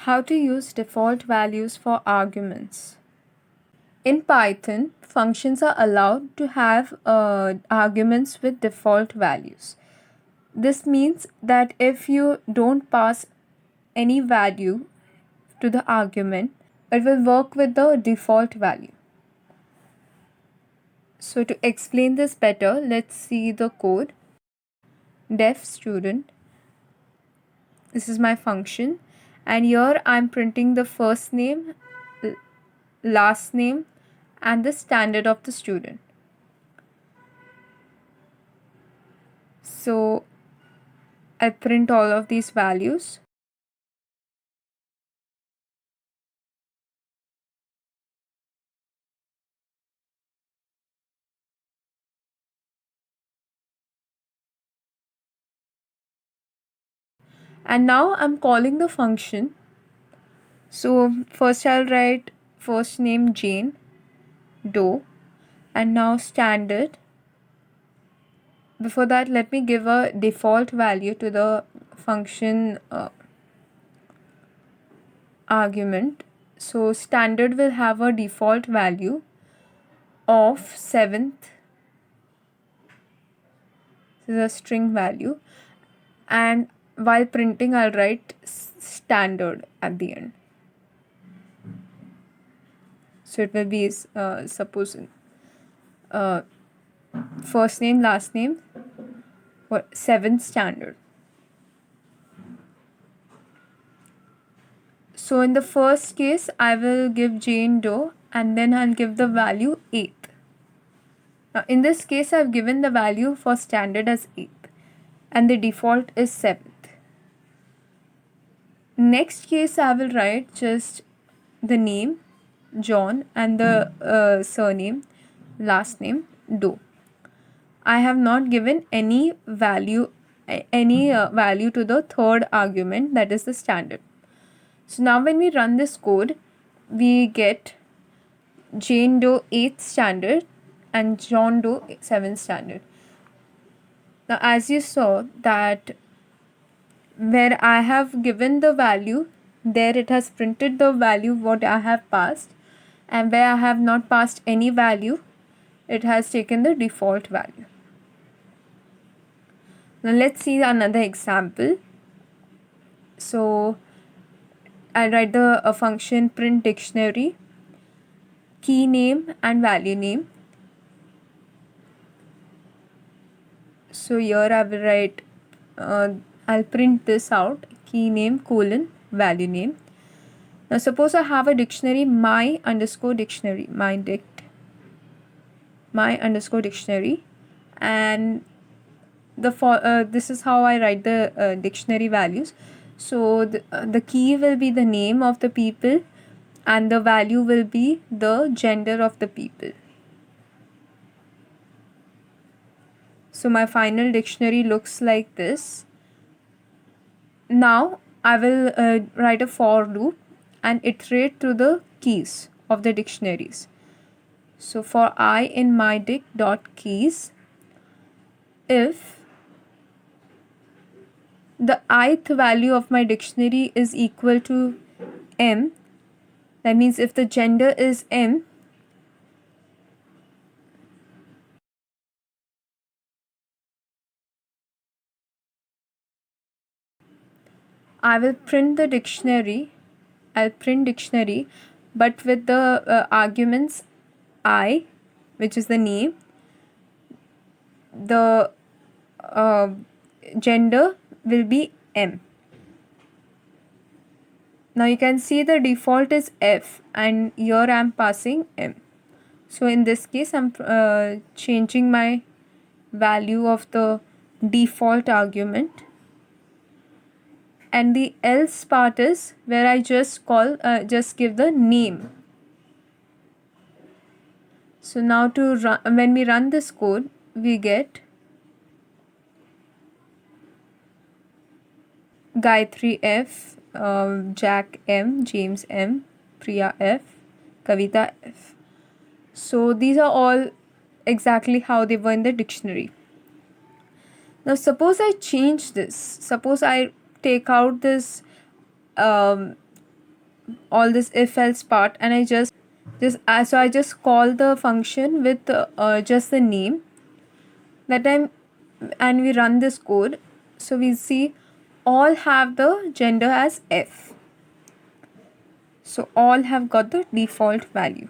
How to use default values for arguments. In Python, functions are allowed to have arguments with default values. This means that if you don't pass any value to the argument, it will work with the default value. So to explain this better, let's see the code. Def student. This is my function, and here I'm printing the first name, last name, and the standard of the student. So I print all of these values. And now I'm calling the function. So first I'll write first name Jane Doe, and now standard. Before that, let me give a default value to the function argument. So standard will have a default value of 7th. This is a string value, and while printing I'll write standard at the end. So it will be suppose first name, last name, 7th standard. So in the first case, I will give Jane Doe, and then I'll give the value 8th. Now in this case, I've given the value for standard as 8th, and the default is 7th. Next case, I will write just the name John and the surname, last name Doe. I have not given any value to the third argument, that is the standard. So now when we run this code, we get Jane Doe 8th standard and John Doe 7th standard. Now as you saw that where I have given the value, there it has printed the value what I have passed, and where I have not passed any value, it has taken the default value. Now let's see another example. So I write the function print dictionary, key name and value name. So here I will write, I'll print this out, key name colon value name. Now suppose I have a dictionary, my underscore dictionary, my underscore dictionary, and this is how I write the dictionary values. So the key will be the name of the people, and the value will be the gender of the people. So my final dictionary looks like this. Now I will write a for loop and iterate through the keys of the dictionaries. So for I in my dic dot keys, if the ith value of my dictionary is equal to m, that means if the gender is m, I will print the dictionary. I'll print dictionary, but with the arguments I, which is the name, the gender will be m. Now you can see the default is f, and here I am passing m. So in this case, I'm changing my value of the default argument. And the else part is where I just give the name. So now to run, when we run this code, we get Gayatri F, Jack M, James M, Priya F, Kavita F. So these are all exactly how they were in the dictionary. Now suppose I change this. Suppose I take out this all this if else part, and I just call the function with just the name that I'm, and we run this code. So we see all have the gender as F. So all have got the default value.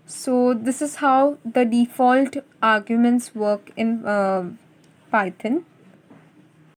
So this is how the default arguments work in Python.